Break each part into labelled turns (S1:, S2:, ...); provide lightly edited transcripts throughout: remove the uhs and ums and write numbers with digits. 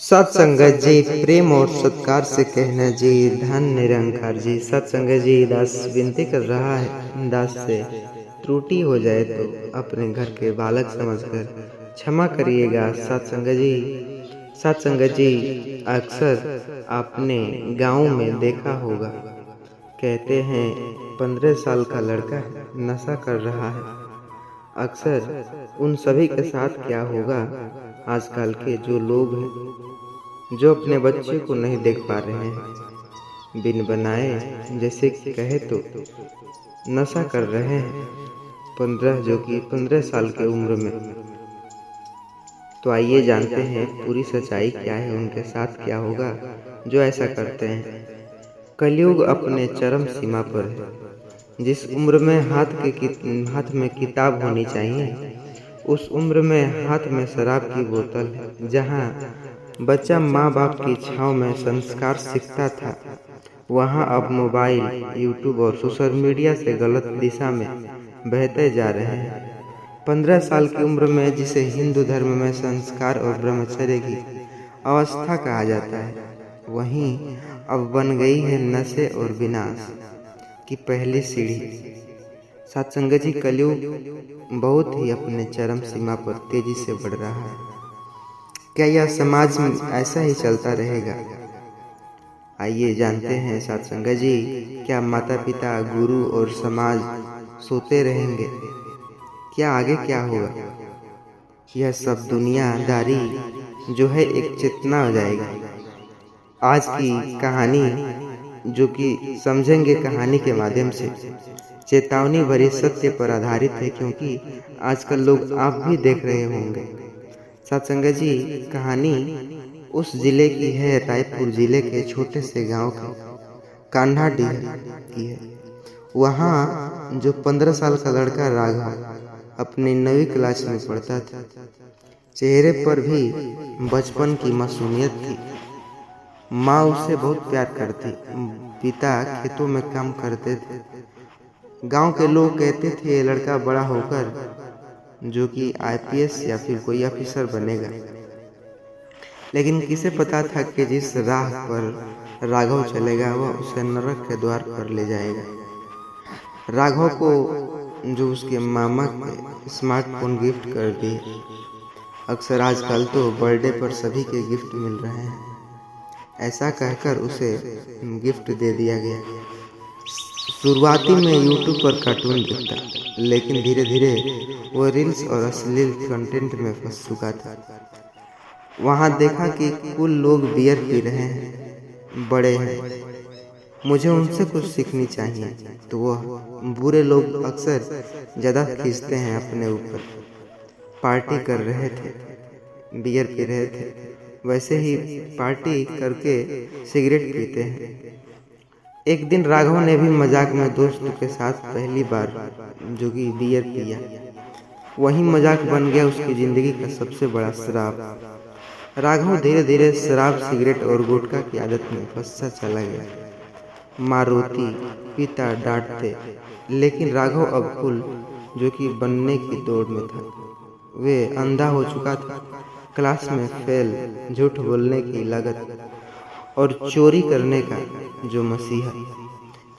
S1: सत्संगत जी, प्रेम और सत्कार से कहना जी, धन निरंकार जी। सत्संगत जी, दास विनती कर रहा है, दास से त्रुटि हो जाए तो अपने घर के बालक समझकर क्षमा करिएगा। सत्संगत जी, सत्संगत जी, अक्सर आपने गांव में देखा होगा, कहते हैं 15 साल का लड़का नशा कर रहा है। अक्सर उन सभी के साथ क्या होगा, आजकल के जो लोग हैं जो अपने बच्चे को नहीं देख पा रहे हैं, बिन बनाए जैसे कहे तो नशा कर रहे हैं 15 साल की उम्र में। तो आइए जानते हैं पूरी सच्चाई क्या है, उनके साथ क्या होगा जो ऐसा करते हैं। कलयुग अपने चरम सीमा पर है। जिस उम्र में हाथ में किताब होनी चाहिए, उस उम्र में हाथ में शराब की बोतल है। जहाँ बच्चा माँ बाप की छाँव में संस्कार सीखता था, वहाँ अब मोबाइल, यूट्यूब और सोशल मीडिया से गलत दिशा में बहते जा रहे हैं। 15 साल की उम्र में जिसे हिंदू धर्म में संस्कार और ब्रह्मचर्य की अवस्था कहा जाता है, वहीं अब बन गई है नशे और विनाश की पहली सीढ़ी। सत्संगत जी, कलयुग बहुत ही अपने चरम सीमा पर तेजी से बढ़ रहा है। क्या यह समाज में ऐसा ही चलता रहेगा? आइए जानते हैं सत्संगत जी, क्या माता पिता, गुरु और समाज सोते रहेंगे? क्या आगे क्या होगा? यह सब दुनियादारी जो है एक चेतना हो जाएगी। आज की कहानी जो कि समझेंगे कहानी के माध्यम से, चेतावनी भरी सत्य पर आधारित है, क्योंकि आजकल लोग आप भी देख रहे होंगे। सत्संगत जी, कहानी उस जिले की है, रायपुर जिले के छोटे से गांव के कान्हाडीह की है। वहाँ जो 15 साल का लड़का राघव अपनी 9वीं क्लास में पढ़ता था। चेहरे पर भी बचपन की मासूमियत थी। माँ उसे बहुत प्यार करती, पिता खेतों में काम करते थे। गांव के लोग कहते थे ये लड़का बड़ा होकर जो कि आईपीएस या फिर कोई ऑफिसर बनेगा। लेकिन किसे पता था कि जिस राह पर राघव चलेगा वह उसे नरक के द्वार पर ले जाएगा। राघव को जो उसके मामा के स्मार्टफोन गिफ्ट कर दिए। अक्सर आजकल तो बर्थडे पर सभी के गिफ्ट मिल रहे हैं, ऐसा कहकर उसे गिफ्ट दे दिया गया। शुरुआती में यूट्यूब पर कार्टून देखता, लेकिन धीरे धीरे वो रील्स और अश्लील कंटेंट में फंस चुका था। वहाँ देखा कि कुल लोग बियर पी रहे हैं, बड़े हैं, मुझे उनसे कुछ सीखनी चाहिए। तो वह बुरे लोग अक्सर ज़्यादा खींचते हैं अपने ऊपर। पार्टी कर रहे थे, बियर पी रहे थे, वैसे ही पार्टी करके सिगरेट पीते हैं। एक दिन राघव ने भी मजाक में दोस्तों के साथ पहली बार जो कि बियर पिया। वही मजाक बन गया उसकी जिंदगी का सबसे बड़ा श्राप। राघव धीरे धीरे शराब, सिगरेट और गुटखा की आदत में फंसता चला गया। माँ रोती, पिता डांटते, लेकिन राघव अब फूल जो कि बनने की दौड़ में था। वे अंधा हो चुका था। क्लास में फेल, झूठ बोलने की लागत और चोरी करने का जो मसीहा।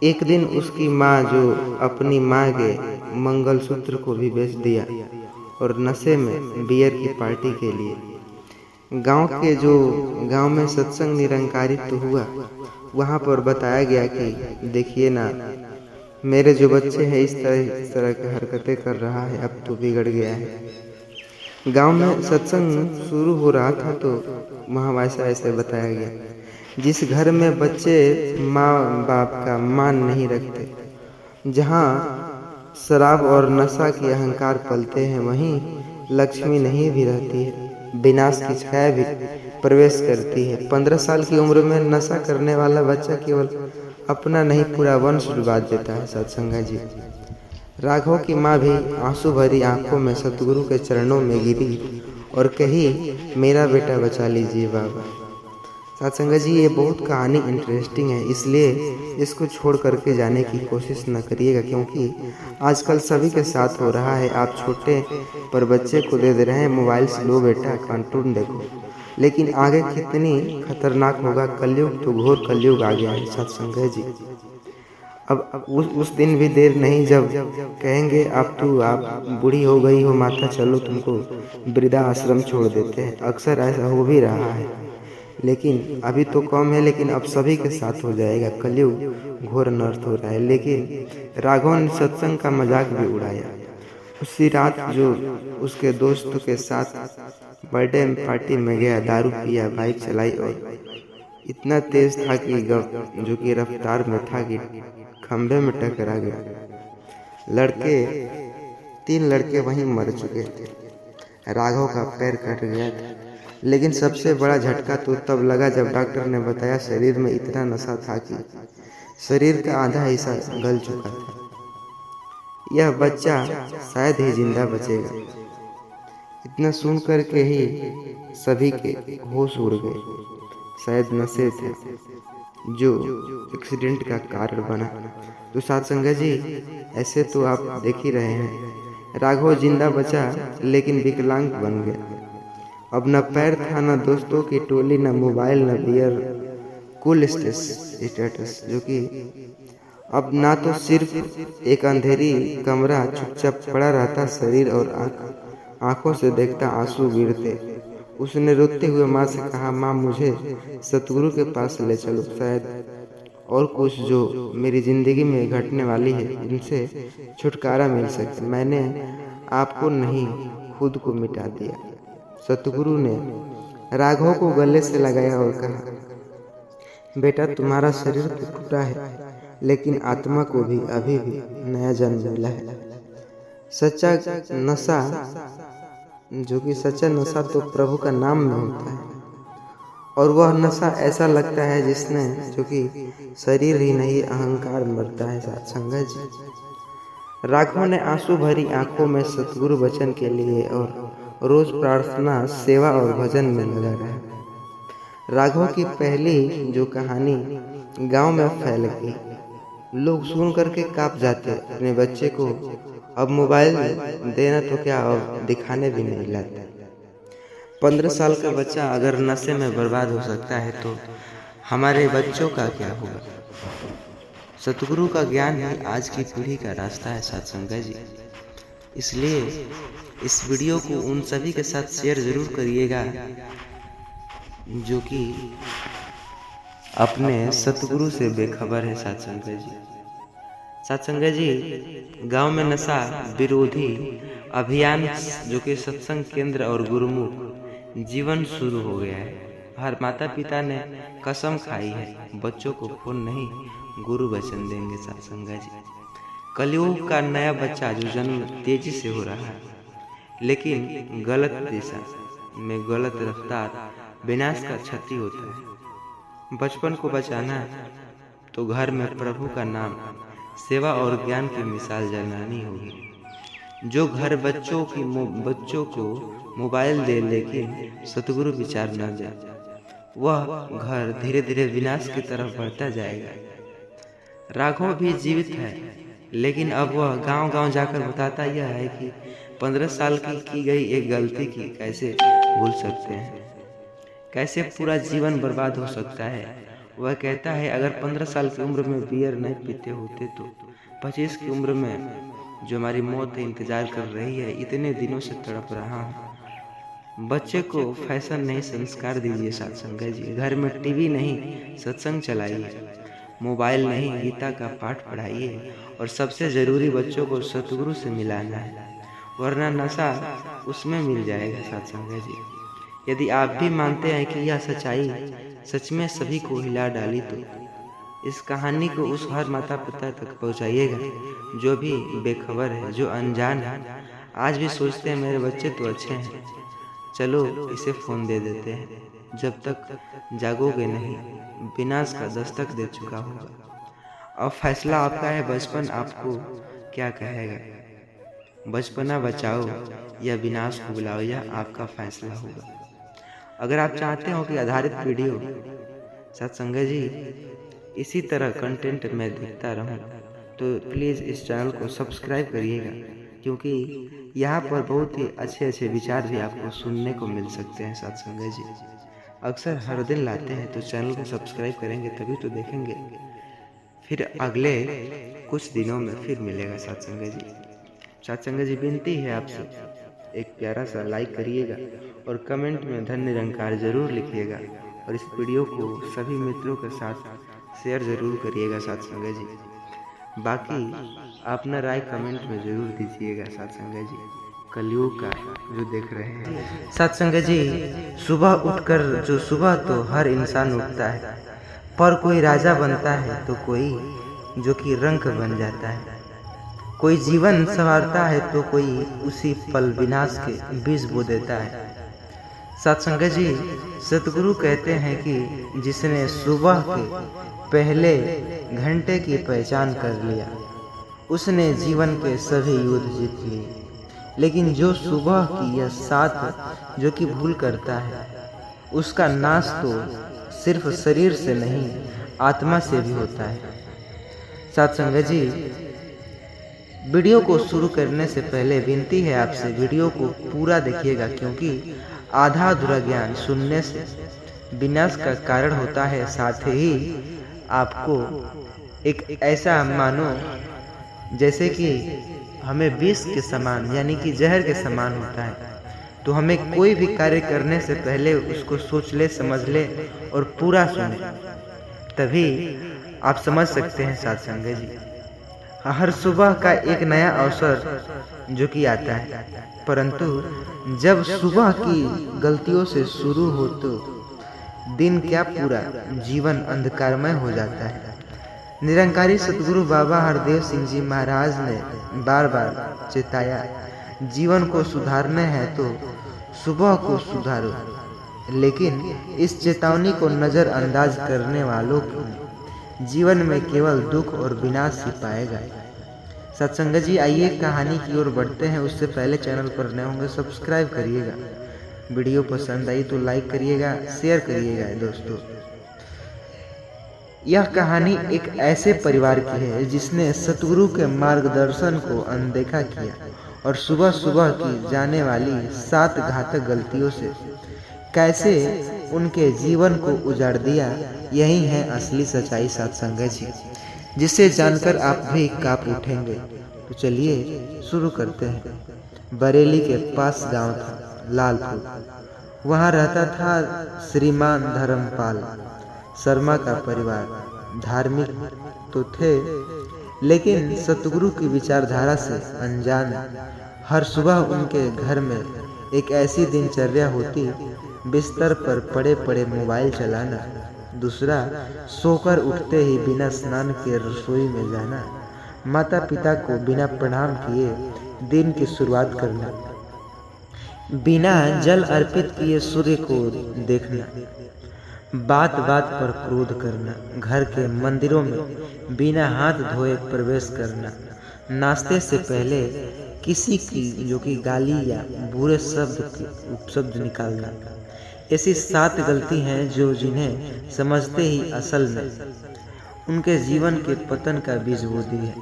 S1: एक दिन उसकी माँ जो अपनी माँ के मंगलसूत्र को भी बेच दिया और नशे में बियर की पार्टी के लिए गांव में सत्संग निरंकारित हुआ। वहाँ पर बताया गया कि देखिए ना, मेरे जो बच्चे हैं इस तरह की हरकतें कर रहा है, अब तो बिगड़ गया है। गांव में सत्संग शुरू हो रहा था तो वहाँ वैसा ऐसे बताया गया, जिस घर में बच्चे माँ बाप का मान नहीं रखते, जहाँ शराब और नशा की अहंकार पलते हैं, वहीं लक्ष्मी नहीं भी रहती है, विनाश की छाया भी प्रवेश करती है। 15 साल की उम्र में नशा करने वाला बच्चा केवल अपना नहीं पूरा वंश डुबा देता है। सत्संग जी, राघव की माँ भी आंसू भरी आंखों में सतगुरु के चरणों में गिरी और कही, मेरा बेटा बचा लीजिए बाबा। सत्संगत जी, ये बहुत कहानी इंटरेस्टिंग है, इसलिए इसको छोड़ करके जाने की कोशिश न करिएगा, क्योंकि आजकल सभी के साथ हो रहा है। आप छोटे पर बच्चे को दे रहे हैं मोबाइल से, लो बेटा कार्टून देखो। लेकिन आगे कितनी खतरनाक होगा कलयुग, तो घोर कलयुग आ गया है सत्संग जी। अब उस दिन भी देर नहीं जब कहेंगे आप बूढ़ी हो गई हो माता, चलो तुमको वृद्धा आश्रम छोड़ देते हैं। अक्सर ऐसा हो भी रहा है, लेकिन अभी तो कम है, लेकिन अब सभी के साथ हो जाएगा। कलयुग घोर अनर्थ हो रहा है। लेकिन राघव ने सत्संग का मजाक भी उड़ाया। उसी रात जो उसके दोस्तों के साथ बर्थडे पार्टी में गया, दारू पिया, बाइक चलाई और इतना तेज था कि जो कि रफ्तार में था कि खंभे में टकरा गया। 3 लड़के वहीं मर चुके थे। राघव का पैर कट गया था। लेकिन सबसे बड़ा झटका तो तब लगा जब डॉक्टर ने बताया शरीर में इतना नशा था कि शरीर का आधा हिस्सा गल चुका था। यह बच्चा शायद ही जिंदा बचेगा। इतना सुन कर के ही सभी के होश उड़ गए। शायद नशे थे जो एक्सीडेंट का कारण बना। तो सत्संग जी, ऐसे तो आप देख ही रहे हैं, राघव जिंदा बचा लेकिन विकलांग बन गया। अब न पैर था, न दोस्तों की टोली, न मोबाइल, न बियर कूल स्टेटस, जो कि अब ना तो सिर्फ एक अंधेरी कमरा चुपचाप पड़ा रहता, शरीर और आंखों से देखता आंसू गिरते। उसने रोते हुए माँ से कहा, माँ मुझे सतगुरु के पास ले चलो, शायद और कुछ जो मेरी जिंदगी में घटने वाली है इनसे छुटकारा मिल सके। मैंने आपको नहीं खुद को मिटा दिया। सतगुरु ने राघव को गले से लगाया और कहा, बेटा तुम्हारा शरीर तो टूटा है, लेकिन आत्मा को भी अभी भी नया जन्म मिला है। सच्चा नशा, जो कि सच्चा नशा तो प्रभु का नाम में होता है, और वह नशा ऐसा लगता है जिसने, जो कि शरीर ही नहीं अहंकार मरता है। सत्संग जी, राघव ने आंसू भरी आंखों में सतगुरु वचन के लिए और रोज प्रार्थना, सेवा और भजन में लगा रहा। राघव की पहली जो कहानी गांव में फैल गई। लोग सुन करके कांप जाते। अपने बच्चे को अब मोबाइल देना तो क्या, अब दिखाने भी नहीं लाते। 15 साल का बच्चा अगर नशे में बर्बाद हो सकता है तो हमारे बच्चों का क्या होगा। सतगुरु का ज्ञान ही आज की पीढ़ी का रास्ता है सत्संग जी। इसलिए इस वीडियो को उन सभी के साथ शेयर जरूर करिएगा जो कि अपने सतगुरु से बेखबर है। सत्संग जी, गांव में नशा विरोधी अभियान, जो कि सत्संग केंद्र और गुरुमुख जीवन शुरू हो गया है। हर माता पिता ने कसम खाई है, बच्चों को फोन नहीं गुरु वचन देंगे। सत्संग जी, कलयुग का नया बच्चा जो जन्म तेजी से हो रहा है, लेकिन गलत दिशा में, गलत रफ्तार, विनाश का क्षति होता है। बचपन को बचाना तो घर में प्रभु का नाम, सेवा और ज्ञान की मिसाल जलानी होगी। जो घर बच्चों को मोबाइल दे लेकिन सतगुरु विचार न जाए, वह घर धीरे धीरे विनाश की तरफ बढ़ता जाएगा। राघव भी जीवित है, लेकिन अब वह गांव-गांव जाकर बताता यह है कि 15 साल की गई एक गलती की कैसे भूल सकते हैं, कैसे पूरा जीवन बर्बाद हो सकता है। वह कहता है, अगर 15 साल की उम्र में बियर नहीं पीते होते तो 25 की उम्र में जो हमारी मौत इंतजार कर रही है, इतने दिनों से तड़प रहा हूँ। बच्चे को फैशन नहीं संस्कार दीजिए सत्संग जी। घर में टीवी नहीं सत्संग चलाइए, मोबाइल नहीं गीता का पाठ पढ़ाइए, और सबसे जरूरी बच्चों को सतगुरु से मिलाना है, वरना नशा उसमें मिल जाएगा। सत्संग जी, यदि आप भी मानते हैं कि यह सच्चाई सच में सभी को हिला डाली, तो इस कहानी को उस हर माता पिता तक पहुंचाइएगा जो भी बेखबर है, जो अनजान है। आज भी सोचते हैं मेरे बच्चे तो अच्छे हैं, चलो इसे फोन दे देते हैं। जब तक जागोगे नहीं, विनाश का दस्तक दे चुका होगा। अब फैसला आपका है, बचपन आपको क्या कहेगा। बचपना बचाओ या विनाश को बुलाओ, यह आपका फैसला होगा। अगर आप चाहते हो कि आधारित वीडियो सत्संग जी इसी तरह कंटेंट में देखता रहूं, तो प्लीज़ इस चैनल को सब्सक्राइब करिएगा। क्योंकि यहाँ पर बहुत ही अच्छे अच्छे विचार भी आपको सुनने को मिल सकते हैं साथ संगत जी। अक्सर हर दिन लाते हैं तो चैनल को सब्सक्राइब करेंगे तभी तो देखेंगे। फिर अगले कुछ दिनों में फिर मिलेगा साथ संगत जी। साथ संगत जी विनती है आपसे, एक प्यारा सा लाइक करिएगा और कमेंट में धन्य निरंकार जरूर लिखिएगा और इस वीडियो को सभी मित्रों के साथ शेयर जरूर करिएगा साथ संगत जी। बाकी अपना राय कमेंट में जरूर दीजिएगा साथ संगत जी, कलयुग का जो देख रहे हैं साथ संगत जी। सुबह उठकर जो सुबह तो हर इंसान उठता है, पर कोई राजा बनता है तो कोई जो कि रंक बन जाता है। कोई जीवन संवारता है तो कोई उसी पल विनाश के बीज बो देता है। साथ संगत जी, सतगुरु कहते हैं कि जिसने सुबह के पहले घंटे की पहचान कर लिया उसने जीवन के सभी युद्ध जीत लिए। लेकिन जो सुबह की यह साथ जो कि भूल करता है उसका नाश तो सिर्फ शरीर से नहीं आत्मा से भी होता है। साथ संगत जी, वीडियो को शुरू करने से पहले विनती है आपसे वीडियो को पूरा देखिएगा, क्योंकि आधा अधूरा ज्ञान सुनने से विनाश का कारण होता है। साथ ही आपको एक ऐसा मानो जैसे कि हमें विष के समान यानी कि जहर के समान होता है, तो हमें कोई भी कार्य करने से पहले उसको सोच ले, समझ ले और पूरा सुने, तभी आप समझ सकते हैं साथ संगत जी। हर सुबह का एक नया अवसर जो कि आता है, परंतु जब सुबह की गलतियों से शुरू हो तो दिन क्या पूरा जीवन अंधकारमय हो जाता है। निरंकारी सतगुरु बाबा हरदेव सिंह जी महाराज ने बार बार चेताया, जीवन को सुधारना है तो सुबह को सुधारो। लेकिन इस चेतावनी को नज़रअंदाज करने वालों को जीवन में केवल दुख और विनाश ही पाएगा। सत्संगत जी, आइए कहानी की ओर बढ़ते हैं। उससे पहले चैनल पर नए होंगे सब्सक्राइब करिएगा, वीडियो पसंद आई तो लाइक करिएगा, शेयर करिएगा दोस्तों। यह कहानी एक ऐसे परिवार की है जिसने सतगुरु के मार्गदर्शन को अनदेखा किया और सुबह सुबह की जाने वाली 7 घातक गलतियों से कैसे उनके जीवन को उजाड़ दिया। यही है असली सच्चाई साथ संगत जी, जिसे जानकर आप भी कांप उठेंगे। तो चलिए शुरू करते हैं। बरेली के पास गांव था लालपुर, वहां रहता था श्रीमान धर्मपाल शर्मा का परिवार। धार्मिक तो थे लेकिन सतगुरु की विचारधारा से अनजान। हर सुबह उनके घर में एक ऐसी दिनचर्या होती, बिस्तर पर पड़े पड़े मोबाइल चलाना, दूसरा सोकर उठते ही बिना स्नान के रसोई में जाना, माता पिता को बिना प्रणाम किए दिन की शुरुआत करना, बिना जल अर्पित किए सूर्य को देखना, बात बात पर क्रोध करना, घर के मंदिरों में बिना हाथ धोए प्रवेश करना, नाश्ते से पहले किसी की जो कि गाली या बुरे शब्द निकालना। ऐसी 7 गलती हैं जो जिन्हें समझते ही असल में उनके जीवन के पतन का बीज बो दी है।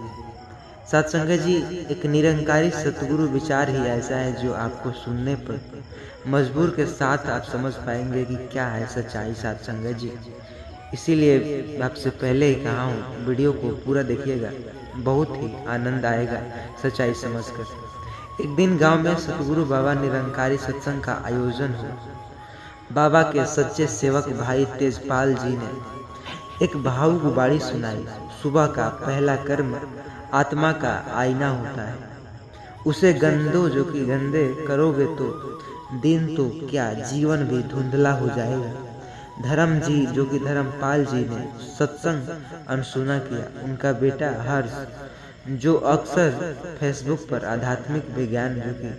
S1: साथ संगत जी, एक निरंकारी सतगुरु विचार ही ऐसा है जो आपको सुनने पर मजबूर के साथ आप समझ पाएंगे कि क्या है सच्चाई साथ संगत जी। इसीलिए आपसे पहले ही कहा हूँ वीडियो को पूरा देखिएगा, बहुत ही आनंद आएगा सच्चाई समझकर। एक दिन गांव में सतगुरु बाबा निरंकारी सत्संग का आयोजन हुआ। बाबा के सच्चे सेवक भाई तेजपाल जी ने एक भावुक बाणी सुनाई। सुबह का पहला कर्म आत्मा का आईना होता है, उसे गंदो जो कि गंदे करोगे तो दिन तो क्या जीवन भी धुंधला हो जाएगा। धर्म जी जो कि धर्मपाल जी ने सत्संग अनसुना किया। उनका बेटा हर्ष जो अक्सर फेसबुक पर आध्यात्मिक विज्ञान जो कि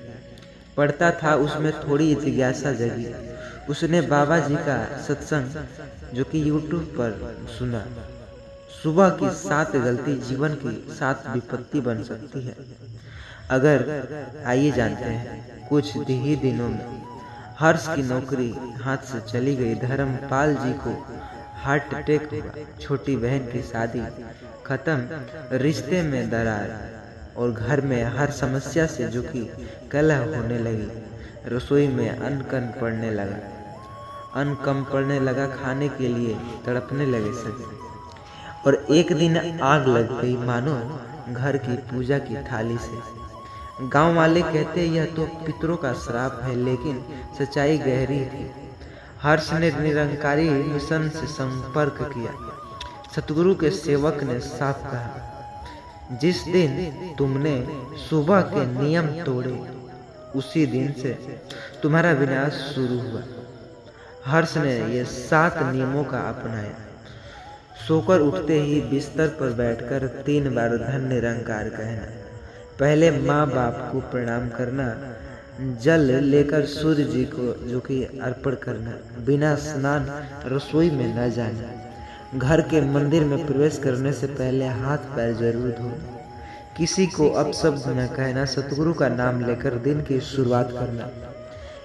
S1: पढ़ता था, उसमें थोड़ी जिज्ञासा जगी। उसने बाबा जी का सत्संग जो कि यूट्यूब पर सुना। सुबह की 7 गलती जीवन की 7 विपत्ति बन सकती है अगर आइए जानते हैं। कुछ ही दिनों में हर्ष की नौकरी हाथ से चली गई। धर्मपाल जी को हार्ट अटैक हुआ। छोटी बहन की शादी खत्म, रिश्ते में दरार और घर में हर समस्या से जो कि कलह होने लगी। रसोई में अन्न कम पड़ने लगा, खाने के लिए तड़पने लगे सभी। और एक दिन आग लग गई मानो घर की पूजा की थाली से। गांव वाले कहते यह तो पितरों का श्राप है, लेकिन सच्चाई गहरी थी। हर्ष ने निरंकारी मिशन से संपर्क किया। सतगुरु के सेवक ने साफ कहा, जिस दिन तुमने सुबह के नियम तोड़े उसी दिन से तुम्हारा विनाश शुरू हुआ। हर्ष ने ये 7 नियमों का अपनाया। सोकर उठते ही बिस्तर पर बैठकर 3 बार धन्य निरंकार कहना। पहले माँ बाप को प्रणाम करना, जल लेकर सूर्य जी को जो कि अर्पण करना, बिना स्नान रसोई में न जाना, घर के मंदिर में प्रवेश करने से पहले हाथ पैर जरूर धोना, किसी को अपशब्द न कहना, सतगुरु का नाम लेकर दिन की शुरुआत करना।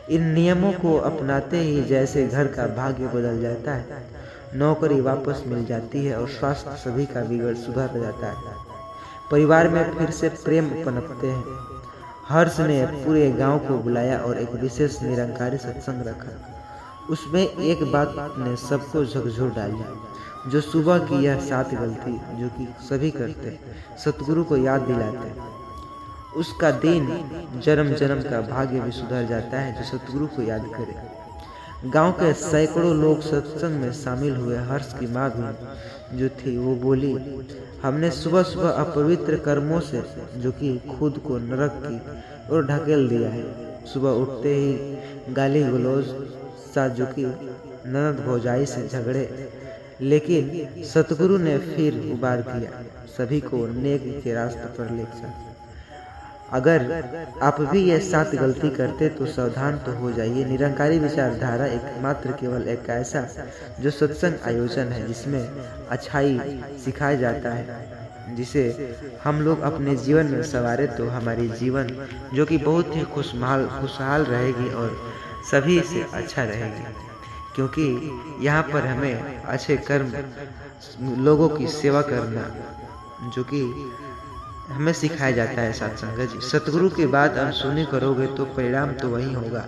S1: इन नियमों को अपनाते ही जैसे घर का भाग्य बदल जाता है, नौकरी वापस मिल जाती है और स्वास्थ्य सभी का सुधर जाता है। परिवार में फिर से प्रेम पनपते हैं। हर्ष ने पूरे गांव को बुलाया और एक विशेष निरंकारी सत्संग रखा। उसमें एक बात ने सबको झकझोर डाली, जो सुबह की यह 7 गलती जो कि सभी करते, सतगुरु को याद दिलाते, उसका दिन जन्म जन्म का भाग्य भी सुधर जाता है जो सतगुरु को याद करे। गांव के सैकड़ों लोग सत्संग में शामिल हुए। हर्ष की माँ भी जो थी वो बोली, हमने सुबह सुबह अपवित्र कर्मों से जो कि खुद को नरक की ओर ढकेल दिया है। सुबह उठते ही गाली गलौज सा जो कि ननद भौजाई से झगड़े, लेकिन सतगुरु ने फिर उबार किया, सभी को नेक के रास्ते पर ले चला। अगर आप भी ये 7 गलती करते तो सावधान तो हो जाइए। निरंकारी विचारधारा एकमात्र केवल एक ऐसा जो सत्संग आयोजन है जिसमें अच्छाई सिखाया जाता है, जिसे हम लोग अपने जीवन में संवारे तो हमारी जीवन जो कि बहुत ही खुशहाल रहेगी और सभी से अच्छा रहेगी, क्योंकि यहाँ पर हमें अच्छे कर्म, लोगों की सेवा करना जो कि हमें सिखाया जाता है। सत्संग जी, सतगुरु की बात अनसुनी करोगे तो परिणाम तो वही होगा।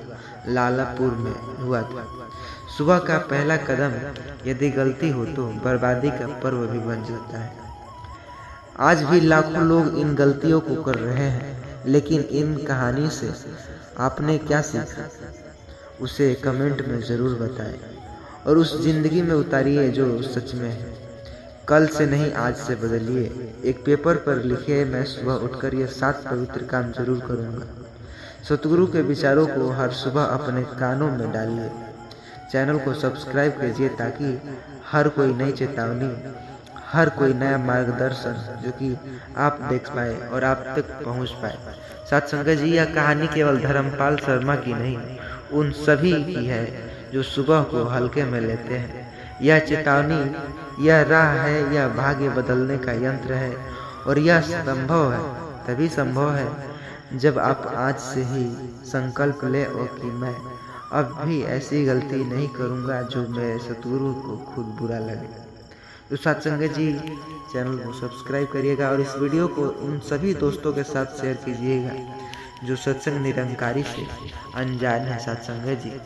S1: लालापुर में हुआ था। सुबह का पहला कदम यदि गलती हो तो बर्बादी का पर्व भी बन जाता है। आज भी लाखों लोग इन गलतियों को कर रहे हैं, लेकिन इन कहानी से आपने क्या सीखा उसे कमेंट में जरूर बताएं और उस जिंदगी में उतारिए जो सच में है। कल से नहीं आज से बदलिए। एक पेपर पर लिखिए, मैं सुबह उठकर ये 7 पवित्र काम जरूर करूँगा। सतगुरु के विचारों को हर सुबह अपने कानों में डालिए। चैनल को सब्सक्राइब कीजिए ताकि हर कोई नई चेतावनी, हर कोई नया मार्गदर्शन जो कि आप देख पाए और आप तक पहुंच पाए। सत्संग जी, यह कहानी केवल धर्मपाल शर्मा की नहीं, उन सभी की है जो सुबह को हल्के में लेते हैं। यह चेतावनी, यह राह है, यह भाग्य बदलने का यंत्र है और यह संभव है, तभी संभव है जब आप आज से ही संकल्प ले और कि मैं अब भी ऐसी गलती नहीं करूंगा जो मेरे सतगुरु को खुद बुरा लगे। तो सत्संग जी, चैनल को सब्सक्राइब करिएगा और इस वीडियो को उन सभी दोस्तों के साथ शेयर कीजिएगा जो सत्संग निरंकारी से अनजान है। सत्संग जी।